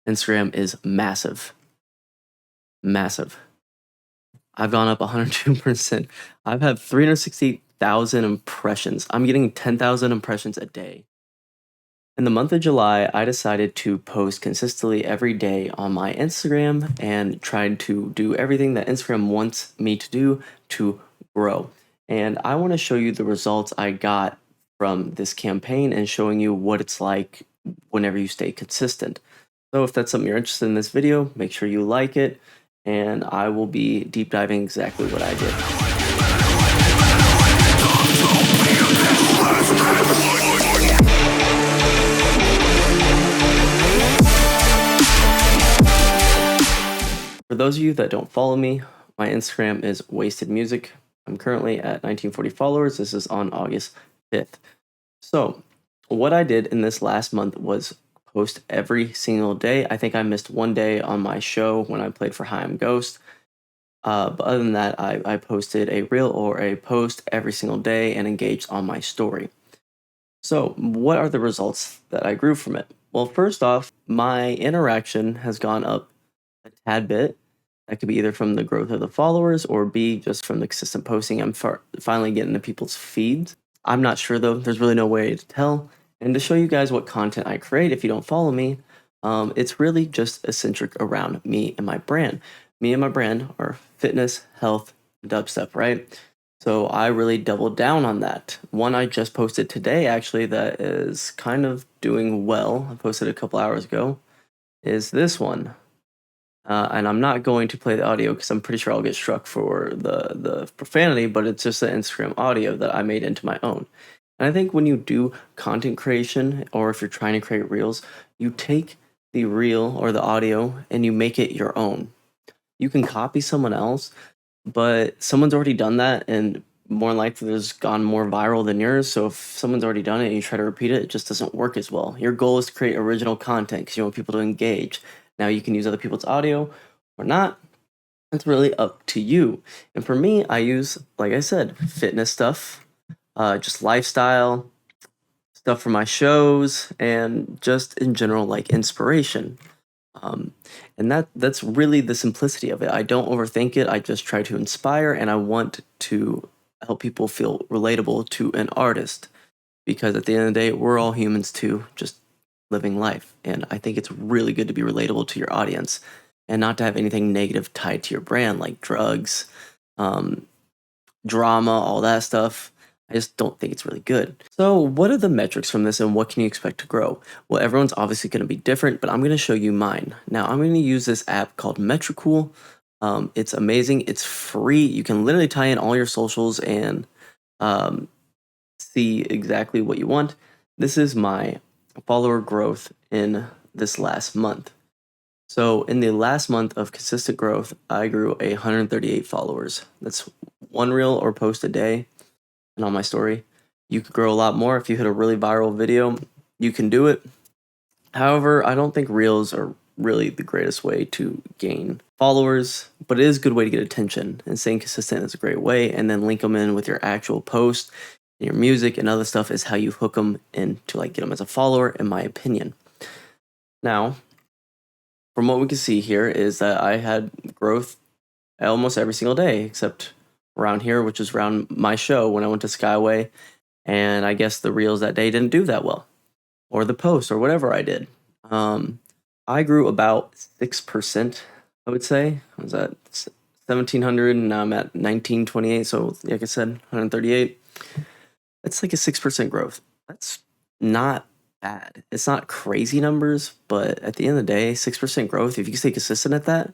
Instagram is massive. Massive. I've gone up 102%. I've had 360,000 impressions. I'm getting 10,000 impressions a day. In the month of July, I decided to post consistently every day on my Instagram and tried to do everything that Instagram wants me to do to grow. And I want to show you the results I got from this campaign and showing you what it's like whenever you stay consistent. So if that's something you're interested in this video, make sure you like it, and I will be deep diving exactly what I did. For those of you that don't follow me, my Instagram is Wheysted Music. I'm currently at 1940 followers. This is on August 5th. So what I did in this last month was post every single day. I think I missed one day on my show when I played for Hi I'm Ghost. But other than that, I posted a reel or a post every single day and engaged on my story. So what are the results that I grew from it? Well, first off, my interaction has gone up a tad bit. That could be either from the growth of the followers or B, just from the consistent posting. I'm finally getting to people's feeds. I'm not sure though. There's really no way to tell. And to show you guys what content I create, if you don't follow me, it's really just eccentric around me and my brand. Me and my brand are fitness, health, dubstep, right? So I really doubled down on that. One I just posted today, actually, that is kind of doing well. I posted a couple hours ago, is this one. And I'm not going to play the audio because I'm pretty sure I'll get struck for the profanity, but it's just the Instagram audio that I made into my own. And I think when you do content creation, or if you're trying to create reels, you take the reel or the audio and you make it your own. You can copy someone else, but someone's already done that, and more than likely there's gone more viral than yours. So if someone's already done it and you try to repeat it, it just doesn't work as well. Your goal is to create original content because you want people to engage. Now you can use other people's audio or not. It's really up to you. And for me, I use, like I said, fitness stuff, just lifestyle stuff for my shows, and just in general, like inspiration. And that's really the simplicity of it. I don't overthink it. I just try to inspire, and I want to help people feel relatable to an artist, because at the end of the day, we're all humans too, just living life. And I think it's really good to be relatable to your audience and not to have anything negative tied to your brand, like drugs, drama, all that stuff. I just don't think it's really good. So what are the metrics from this and what can you expect to grow? Well, everyone's obviously going to be different, but I'm going to show you mine. Now, I'm going to use this app called Metricool. It's amazing. It's free. You can literally tie in all your socials and see exactly what you want. This is my follower growth in this last month. So in the last month of consistent growth, I grew 138 followers. That's one reel or post a day. And on my story, you could grow a lot more if you hit a really viral video. You can do it. However, I don't think reels are really the greatest way to gain followers, but it is a good way to get attention, and staying consistent is a great way. And then link them in with your actual post, and your music and other stuff is how you hook them in to like get them as a follower, in my opinion. Now, from what we can see here is that I had growth almost every single day, except around here, which is around my show when I went to Skyway, and I guess the reels that day didn't do that well, or the post, or whatever I did. I grew about 6%, I would say. I was at 1,700, and now I'm at 1,928, so like I said, 138. That's like a 6% growth. That's not bad. It's not crazy numbers, but at the end of the day, 6% growth, if you can stay consistent at that,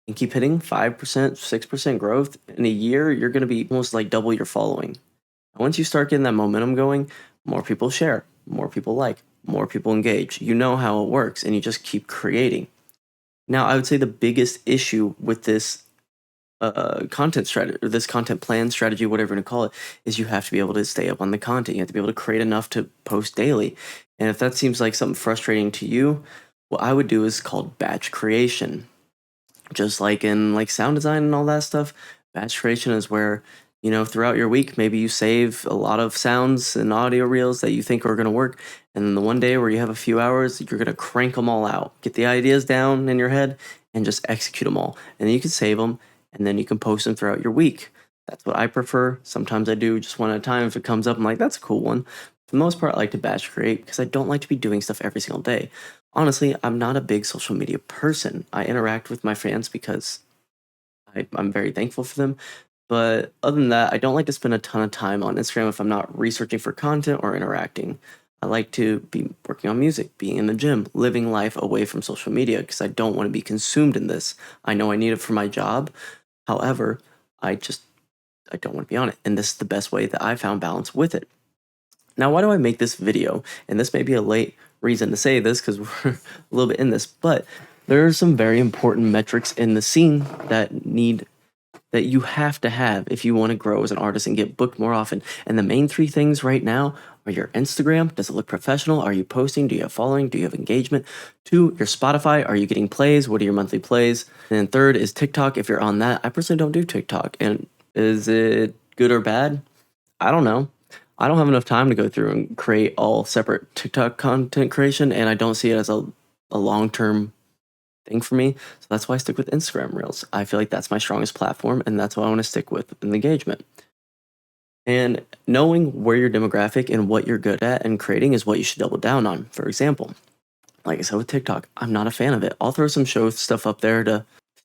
and keep hitting 5%, 6% growth in a year, you're going to be almost like double your following. And once you start getting that momentum going, more people share, more people like, more people engage. You know how it works, and you just keep creating. Now, I would say the biggest issue with this content strategy, or this content plan strategy, whatever you want to call it, is you have to be able to stay up on the content. You have to be able to create enough to post daily. And if that seems like something frustrating to you, what I would do is called batch creation. Just like in like sound design and all that stuff, batch creation is where throughout your week, maybe you save a lot of sounds and audio reels that you think are going to work. And then the one day where you have a few hours, you're going to crank them all out, get the ideas down in your head, and just execute them all. And then you can save them, and then you can post them throughout your week. That's what I prefer. Sometimes I do just one at a time. If it comes up, I'm like, that's a cool one. For the most part, I like to batch create because I don't like to be doing stuff every single day. Honestly, I'm not a big social media person. I interact with my fans because I'm very thankful for them. But other than that, I don't like to spend a ton of time on Instagram if I'm not researching for content or interacting. I like to be working on music, being in the gym, living life away from social media because I don't want to be consumed in this. I know I need it for my job. However, I don't want to be on it. And this is the best way that I found balance with it. Now, why do I make this video? And this may be a late reason to say this because we're a little bit in this, but there are some very important metrics in the scene that you have to have if you want to grow as an artist and get booked more often. And the main three things right now are your Instagram. Does it look professional? Are you posting? Do you have following? Do you have engagement? 2, your Spotify. Are you getting plays? What are your monthly plays? And then 3rd is TikTok. If you're on that, I personally don't do TikTok. And is it good or bad? I don't know. I don't have enough time to go through and create all separate TikTok content creation, and I don't see it as a long-term thing for me. So that's why I stick with Instagram Reels. I feel like that's my strongest platform, and that's what I want to stick with in engagement. And knowing where your demographic and what you're good at and creating is what you should double down on. For example, like I said with TikTok, I'm not a fan of it. I'll throw some show stuff up there to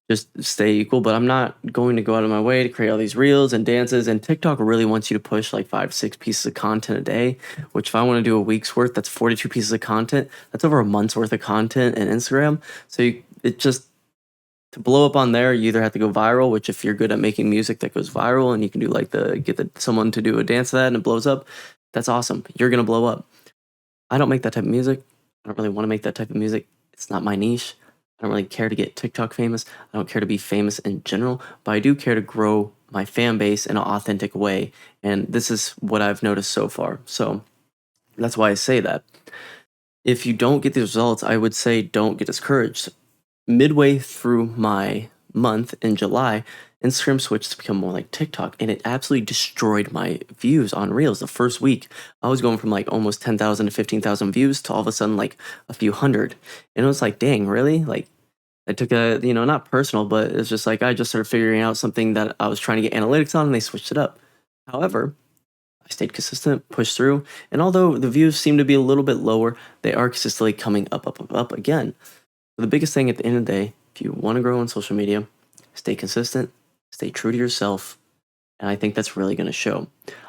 just stay equal, but I'm not going to go out of my way to create all these reels and dances. And TikTok really wants you to push like 5-6 pieces of content a day, which if I want to do a week's worth, that's 42 pieces of content. That's over a month's worth of content in Instagram. So it just, to blow up on there, you either have to go viral, which if you're good at making music that goes viral and you can do like someone to do a dance to that and it blows up, that's awesome. You're going to blow up. I don't make that type of music. I don't really want to make that type of music. It's not my niche. I don't really care to get TikTok famous. I don't care to be famous in general, but I do care to grow my fan base in an authentic way. And this is what I've noticed so far. So that's why I say that. If you don't get these results, I would say don't get discouraged. Midway through my month in July, Instagram switched to become more like TikTok, and it absolutely destroyed my views on Reels. The first week, I was going from like almost 10,000 to 15,000 views to all of a sudden like a few hundred. And it was like, dang, really? Like, I took not personal, but it's just like I just started figuring out something that I was trying to get analytics on, and they switched it up. However, I stayed consistent, pushed through, and although the views seem to be a little bit lower, they are consistently coming up, up, up, up again. The biggest thing at the end of the day, if you want to grow on social media, stay consistent, stay true to yourself, and I think that's really going to show.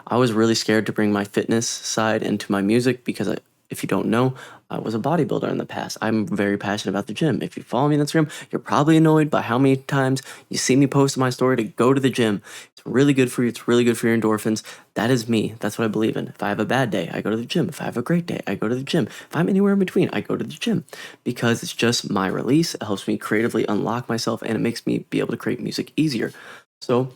I was really scared to bring my fitness side into my music because if you don't know, I was a bodybuilder in the past. I'm very passionate about the gym. If you follow me on Instagram, you're probably annoyed by how many times you see me post in my story to go to the gym. It's really good for you. It's really good for your endorphins. That is me. That's what I believe in. If I have a bad day, I go to the gym. If I have a great day, I go to the gym. If I'm anywhere in between, I go to the gym because it's just my release. It helps me creatively unlock myself, and it makes me be able to create music easier. So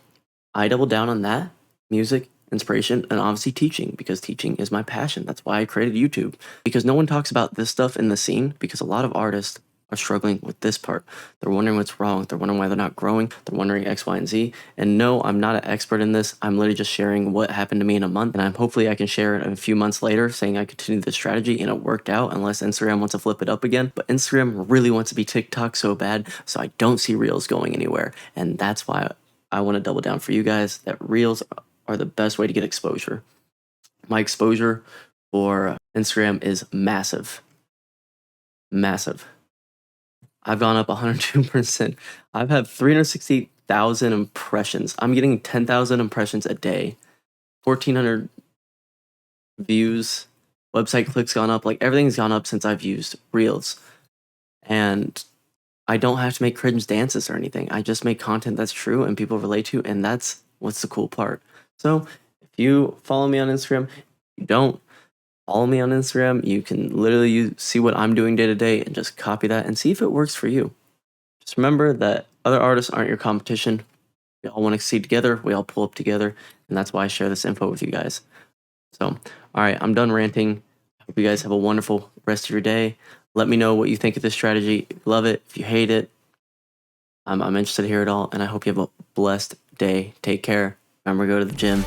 I double down on that, music, inspiration, and obviously teaching, because teaching is my passion. That's why I created YouTube, because no one talks about this stuff in the scene, because a lot of artists are struggling with this part. They're wondering what's wrong. They're wondering why they're not growing. They're wondering X, Y, and Z. And no, I'm not an expert in this. I'm literally just sharing what happened to me in a month. And hopefully I can share it a few months later saying I continued this strategy and it worked out, unless Instagram wants to flip it up again. But Instagram really wants to be TikTok so bad. So I don't see Reels going anywhere. And that's why I want to double down for you guys that Reels are the best way to get exposure. My exposure for Instagram is massive. Massive. I've gone up 102%. I've had 360,000 impressions. I'm getting 10,000 impressions a day, 1,400 views, website clicks gone up. Like, everything's gone up since I've used Reels. And I don't have to make cringe dances or anything. I just make content that's true and people relate to, and that's what's the cool part. So if you follow me on Instagram, you don't follow me on Instagram, you can literally see what I'm doing day to day and just copy that and see if it works for you. Just remember that other artists aren't your competition. We all want to succeed together. We all pull up together. And that's why I share this info with you guys. So, all right, I'm done ranting. Hope you guys have a wonderful rest of your day. Let me know what you think of this strategy. If you love it, if you hate it, I'm interested to hear it all. And I hope you have a blessed day. Take care. Remember, go to the gym.